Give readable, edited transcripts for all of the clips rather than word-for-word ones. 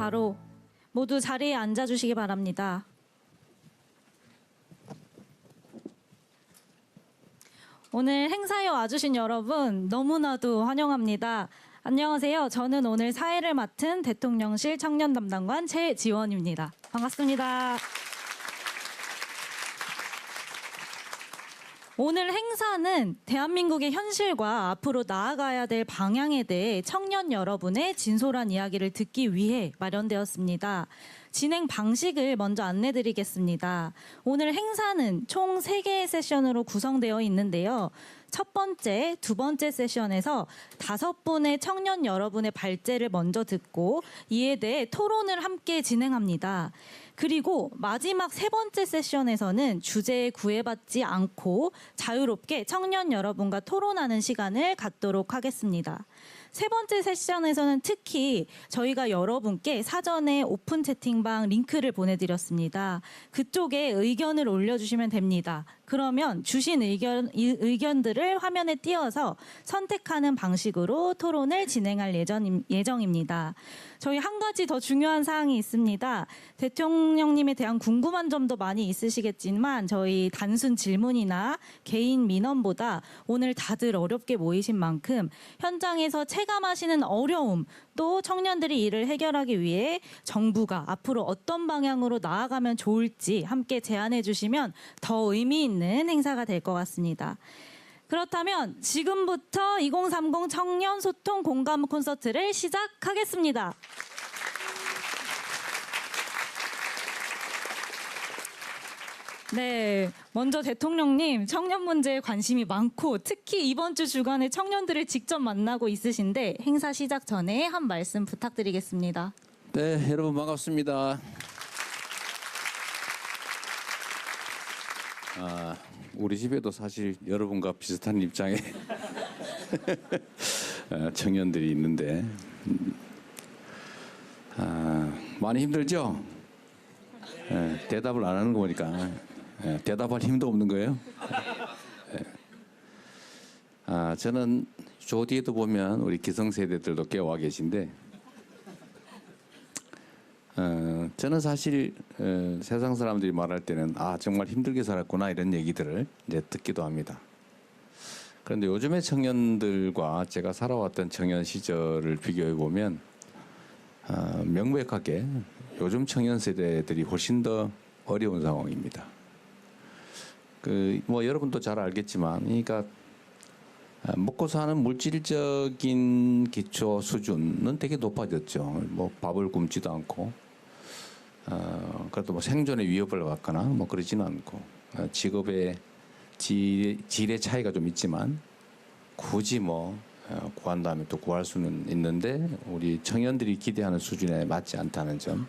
바로 모두 자리에 앉아주시기 바랍니다. 오늘 행사에 와주신 여러분 너무나도 환영합니다. 안녕하세요. 저는 오늘 사회를 맡은 대통령실 청년 담당관 최지원입니다. 반갑습니다. 오늘 행사는 대한민국의 현실과 앞으로 나아가야 될 방향에 대해 청년 여러분의 진솔한 이야기를 듣기 위해 마련되었습니다. 진행 방식을 먼저 안내드리겠습니다. 오늘 행사는 총 3개의 세션으로 구성되어 있는데요. 첫 번째, 두 번째 세션에서 5분의 청년 여러분의 발제를 먼저 듣고 이에 대해 토론을 함께 진행합니다. 그리고 마지막 세 번째 세션에서는 주제에 구애받지 않고 자유롭게 청년 여러분과 토론하는 시간을 갖도록 하겠습니다. 세 번째 세션에서는 특히 저희가 여러분께 사전에 오픈 채팅방 링크를 보내드렸습니다. 그쪽에 의견을 올려주시면 됩니다. 그러면 주신 의견들을 화면에 띄워서 선택하는 방식으로 토론을 진행할 예정입니다. 저희 한 가지 더 중요한 사항이 있습니다. 대통령님에 대한 궁금한 점도 많이 있으시겠지만 저희 단순 질문이나 개인 민원보다 오늘 다들 어렵게 모이신 만큼 현장에서 체감하시는 어려움, 또 청년들이 이를 해결하기 위해 정부가 앞으로 어떤 방향으로 나아가면 좋을지 함께 제안해 주시면 더 의미 있는 행사가 될 것 같습니다. 그렇다면 지금부터 2030 청년 소통 공감 콘서트를 시작하겠습니다. 네, 먼저 대통령님 청년 문제에 관심이 많고 특히 이번 주 주간에 청년들을 직접 만나고 있으신데 행사 시작 전에 한 말씀 부탁드리겠습니다. 네, 여러분 반갑습니다. 우리 집에도 사실 여러분과 비슷한 입장의 청년들이 있는데 많이 힘들죠? 대답을 안 하는 거 보니까 대답할 힘도 없는 거예요. 저는 저 뒤에도 보면 우리 기성세대들도 꽤 와 계신데 저는 사실 세상 사람들이 말할 때는 정말 힘들게 살았구나 이런 얘기들을 이제 듣기도 합니다. 그런데 요즘의 청년들과 제가 살아왔던 청년 시절을 비교해 보면 명백하게 요즘 청년 세대들이 훨씬 더 어려운 상황입니다. 뭐 여러분도 잘 알겠지만, 그러니까 먹고 사는 물질적인 기초 수준은 되게 높아졌죠. 뭐 밥을 굶지도 않고, 그래도 뭐 생존의 위협을 받거나 뭐 그러지는 않고, 직업의 질의 차이가 좀 있지만 굳이 뭐 구한다면 또 구할 수는 있는데 우리 청년들이 기대하는 수준에 맞지 않다는 점.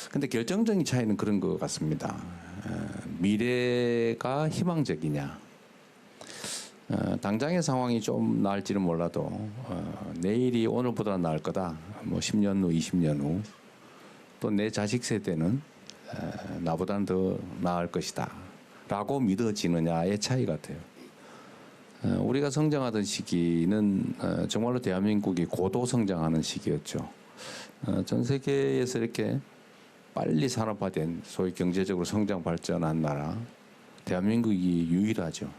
근데 결정적인 차이는 그런 것 같습니다. 미래가 희망적이냐. 당장의 상황이 좀 나을지는 몰라도 내일이 오늘보다 나을 거다. 뭐 10년 후, 20년 후. 또 내 자식 세대는 나보다는 더 나을 것이다. 라고 믿어지느냐의 차이 같아요. 우리가 성장하던 시기는 정말로 대한민국이 고도 성장하는 시기였죠. 전 세계에서 이렇게 빨리 산업화된 소위 경제적으로 성장 발전한 나라 대한민국이 유일하죠.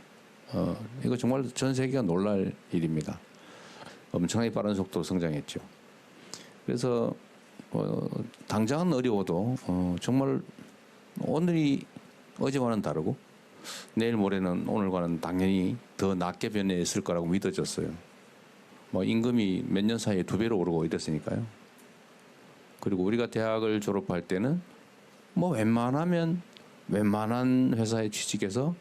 이거 정말 전 세계가 놀랄 일입니다. 엄청나게 빠른 속도로 성장했죠. 그래서 당장은 어려워도 정말 오늘이 어제와는 다르고 내일 모레는 오늘과는 당연히 더 낮게 변했을 거라고 믿어졌어요. 뭐 임금이 몇 년 사이에 2배로 오르고 이랬으니까요. 그리고 우리가 대학을 졸업할 때는 뭐 웬만한 회사에 취직해서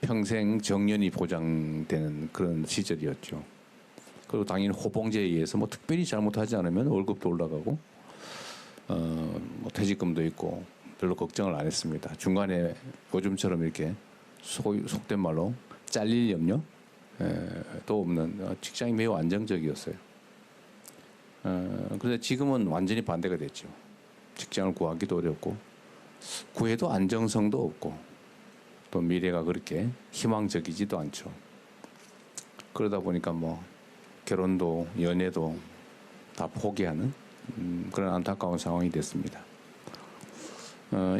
평생 정년이 보장되는 그런 시절이었죠. 그리고 당연히 호봉제에 의해서 뭐 특별히 잘못하지 않으면 월급도 올라가고 뭐 퇴직금도 있고 별로 걱정을 안 했습니다. 중간에 요즘처럼 이렇게 속된 말로 잘릴 염려 또 없는 직장이 매우 안정적이었어요. 그런데 지금은 완전히 반대가 됐죠. 직장을 구하기도 어렵고 구해도 안정성도 없고 또 미래가 그렇게 희망적이지도 않죠. 그러다 보니까 뭐 결혼도 연애도 다 포기하는 그런 안타까운 상황이 됐습니다.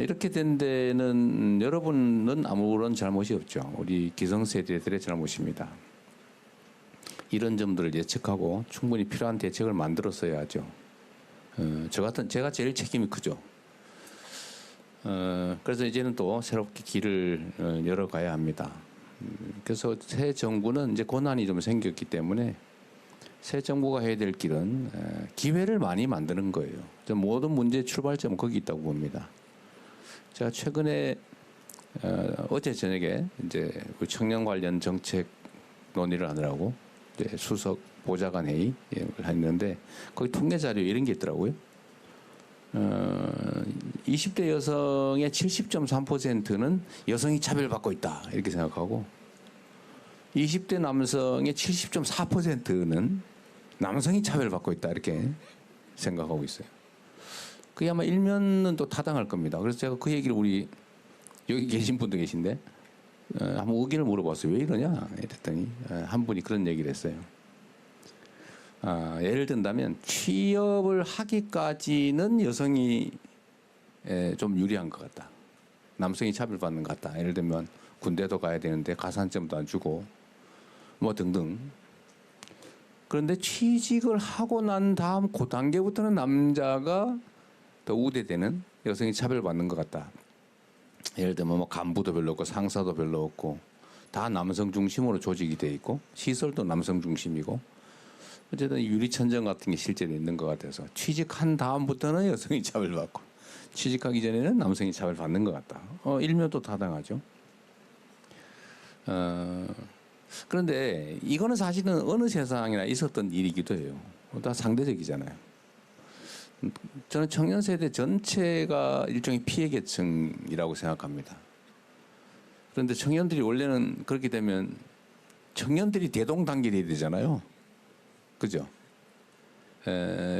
이렇게 된 데는 여러분은 아무런 잘못이 없죠. 우리 기성세대들의 잘못입니다. 이런 점들을 예측하고 충분히 필요한 대책을 만들었어야죠. 제가 제일 책임이 크죠. 그래서 이제는 또 새롭게 길을 열어가야 합니다. 그래서 새 정부는 이제 권한이 좀 생겼기 때문에 새 정부가 해야 될 길은 기회를 많이 만드는 거예요. 모든 문제의 출발점은 거기 있다고 봅니다. 제가 최근에 어제 저녁에 이제 청년 관련 정책 논의를 하느라고 이제 수석 보좌관 회의를 했는데 거기 통계 자료 이런 게 있더라고요. 20대 여성의 70.3%는 여성이 차별받고 있다 이렇게 생각하고 20대 남성의 70.4%는 남성이 차별받고 있다 이렇게 생각하고 있어요. 그게 아마 일면은 또 타당할 겁니다. 그래서 제가 그 얘기를 우리 여기 계신 분도 계신데 한번 의견을 물어봤어요. 왜 이러냐 이랬더니 한 분이 그런 얘기를 했어요. 예를 든다면 취업을 하기까지는 여성이 좀 유리한 것 같다. 남성이 차별받는 것 같다. 예를 들면 군대도 가야 되는데 가산점도 안 주고 뭐 등등. 그런데 취직을 하고 난 다음 그 단계부터는 남자가 더 우대되는 여성이 차별받는 것 같다. 예를 들면 뭐 간부도 별로 없고 상사도 별로 없고 다 남성 중심으로 조직이 돼 있고 시설도 남성 중심이고 어쨌든 유리천정 같은 게 실제로 있는 것 같아서 취직한 다음부터는 여성이 차별받고 취직하기 전에는 남성이 차별받는 것 같다. 일면도 타당하죠. 그런데 이거는 사실은 어느 세상이나 있었던 일이기도 해요. 다 상대적이잖아요. 저는 청년 세대 전체가 일종의 피해 계층이라고 생각합니다. 그런데 청년들이 원래는 그렇게 되면 청년들이 대동단결이 되잖아요. 그죠?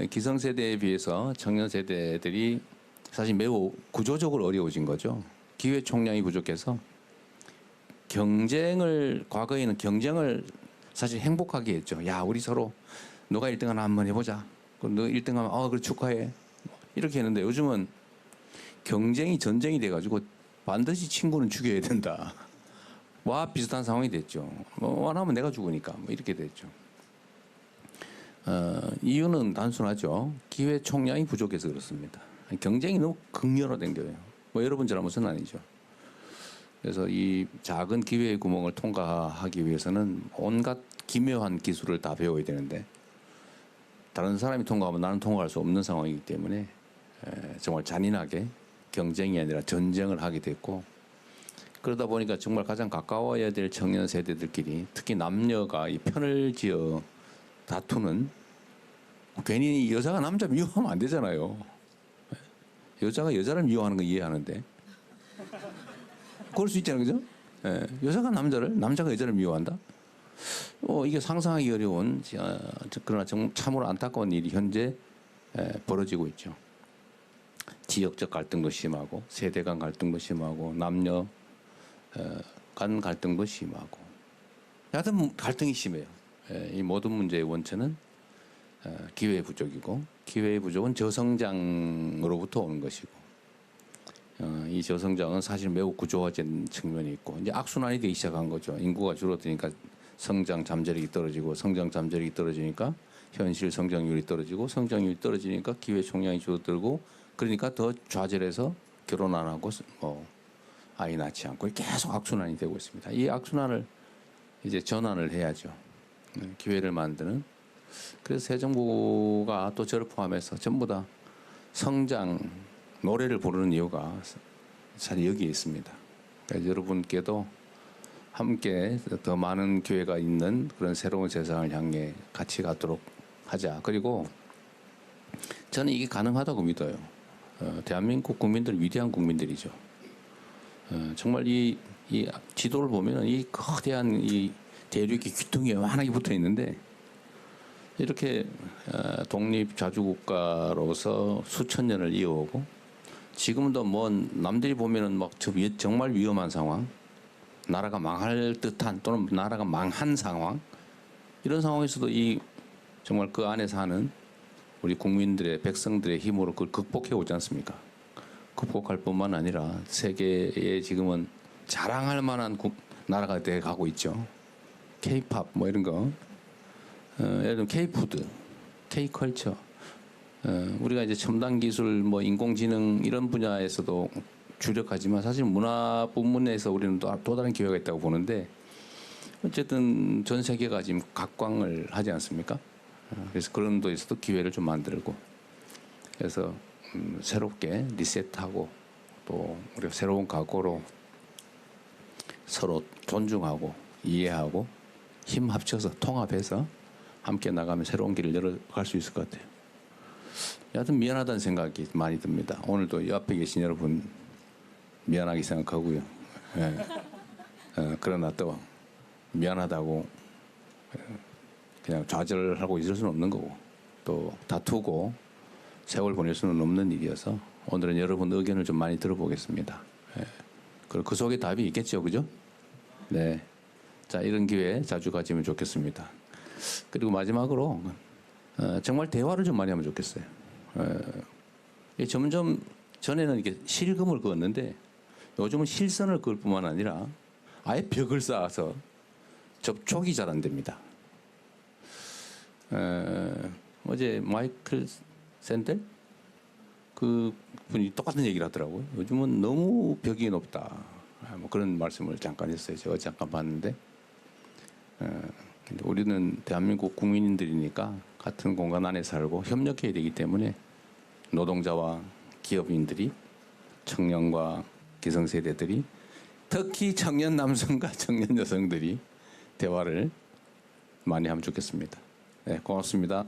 기성세대에 비해서 청년 세대들이 사실 매우 구조적으로 어려워진 거죠. 기회 총량이 부족해서 과거에는 경쟁을 사실 행복하게 했죠. 야, 우리 서로 너가 1등 하나 한번 해보자. 그럼 너 1등 하면 그래 축하해. 이렇게 했는데 요즘은 경쟁이 전쟁이 돼가지고 반드시 친구는 죽여야 된다. 와 비슷한 상황이 됐죠. 뭐 원하면 내가 죽으니까 뭐 이렇게 됐죠. 이유는 단순하죠. 기회 총량이 부족해서 그렇습니다. 경쟁이 너무 극렬화된 거예요. 뭐 여러분 잘못은 아니죠. 그래서 이 작은 기회의 구멍을 통과하기 위해서는 온갖 기묘한 기술을 다 배워야 되는데 다른 사람이 통과하면 나는 통과할 수 없는 상황이기 때문에 정말 잔인하게 경쟁이 아니라 전쟁을 하게 됐고 그러다 보니까 정말 가장 가까워야 될 청년 세대들끼리 특히 남녀가 이 편을 지어 다투는 괜히 여자가 남자 미워하면 안 되잖아요. 여자가 여자를 미워하는 건 이해하는데 그럴 수 있잖아요, 그죠? 여자가 남자가 여자를 미워한다? 이게 상상하기 어려운 그러나 참으로 안타까운 일이 현재 벌어지고 있죠. 지역적 갈등도 심하고 세대 간 갈등도 심하고 남녀 간 갈등도 심하고 여하튼 갈등이 심해요. 이 모든 문제의 원천은 기회의 부족이고 기회의 부족은 저성장으로부터 오는 것이고 이 저성장은 사실 매우 구조화된 측면이 있고 이제 악순환이 되기 시작한 거죠. 인구가 줄어드니까 성장 잠재력이 떨어지고 성장 잠재력이 떨어지니까 현실 성장률이 떨어지고 성장률이 떨어지니까 기회 총량이 줄어들고 그러니까 더 좌절해서 결혼 안 하고 아이 낳지 않고 계속 악순환이 되고 있습니다. 이 악순환을 이제 전환을 해야죠. 기회를 만드는. 그래서 새 정부가 또 저를 포함해서 전부 다 성장 노래를 부르는 이유가 사실 여기에 있습니다. 그러니까 여러분께도 함께 더 많은 기회가 있는 그런 새로운 세상을 향해 같이 가도록 하자. 그리고 저는 이게 가능하다고 믿어요. 대한민국 국민들 위대한 국민들이죠. 정말 이 지도를 보면 이 거대한 이 대륙이 귀퉁이에 환하게 붙어 있는데 이렇게 독립 자주국가로서 수천 년을 이어오고 지금도 뭐 남들이 보면은 막 정말 위험한 상황, 나라가 망할 듯한 또는 나라가 망한 상황 이런 상황에서도 이 정말 그 안에 사는 우리 국민들의 백성들의 힘으로 그걸 극복해 오지 않습니까? 극복할 뿐만 아니라 세계에 지금은 자랑할 만한 나라가 돼 가고 있죠. K-팝 뭐 이런 거, 예를 들면 K-푸드, K-컬처. 우리가 이제 첨단 기술, 뭐 인공지능 이런 분야에서도 주력하지만 사실 문화 부문에서 우리는 또 다른 기회가 있다고 보는데 어쨌든 전 세계가 지금 각광을 하지 않습니까? 그래서 그런 데에서도 기회를 좀 만들고 그래서 새롭게 리셋하고 또 우리가 새로운 각오로 서로 존중하고 이해하고 힘 합쳐서 통합해서 함께 나가면 새로운 길을 열어갈 수 있을 것 같아요. 여하튼 미안하다는 생각이 많이 듭니다. 오늘도 옆에 계신 여러분 미안하게 생각하고요. 예. 그러나 또 미안하다고 그냥 좌절하고 있을 수는 없는 거고 또 다투고 세월 보낼 수는 없는 일이어서 오늘은 여러분 의견을 좀 많이 들어보겠습니다. 예. 그리고 그 속에 답이 있겠죠, 그죠? 네. 자, 이런 기회 자주 가지면 좋겠습니다. 그리고 마지막으로 정말 대화를 좀 많이 하면 좋겠어요. 점점 전에는 이렇게 실금을 그었는데 요즘은 실선을 그을 뿐만 아니라 아예 벽을 쌓아서 접촉이 잘 안 됩니다. 어제 마이클 샌델 그 분이 똑같은 얘기를 하더라고요. 요즘은 너무 벽이 높다. 뭐 그런 말씀을 잠깐 했어요. 제가 잠깐 봤는데 근데 우리는 대한민국 국민들이니까 같은 공간 안에 살고 협력해야 되기 때문에 노동자와 기업인들이 청년과 기성세대들이 특히 청년 남성과 청년 여성들이 대화를 많이 하면 좋겠습니다. 네, 고맙습니다.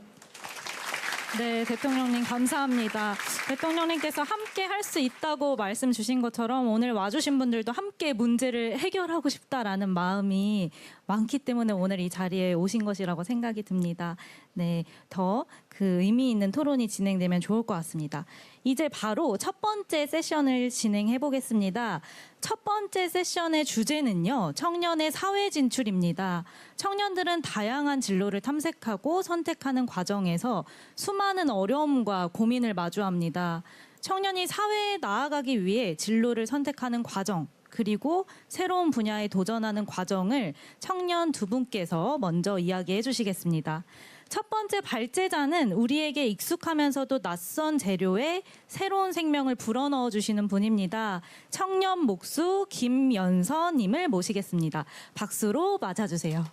네, 대통령님 감사합니다. 대통령님께서 함께 할 수 있다고 말씀 주신 것처럼 오늘 와주신 분들도 함께 문제를 해결하고 싶다라는 마음이 많기 때문에 오늘 이 자리에 오신 것이라고 생각이 듭니다. 네, 더 그 의미 있는 토론이 진행되면 좋을 것 같습니다. 이제 바로 첫 번째 세션을 진행해 보겠습니다. 첫 번째 세션의 주제는요, 청년의 사회 진출입니다. 청년들은 다양한 진로를 탐색하고 선택하는 과정에서 수많은 어려움과 고민을 마주합니다. 청년이 사회에 나아가기 위해 진로를 선택하는 과정, 그리고 새로운 분야에 도전하는 과정을 청년 두 분께서 먼저 이야기해 주시겠습니다. 첫 번째 발제자는 우리에게 익숙하면서도 낯선 재료에 새로운 생명을 불어넣어 주시는 분입니다. 청년 목수 김연서님을 모시겠습니다. 박수로 맞아주세요.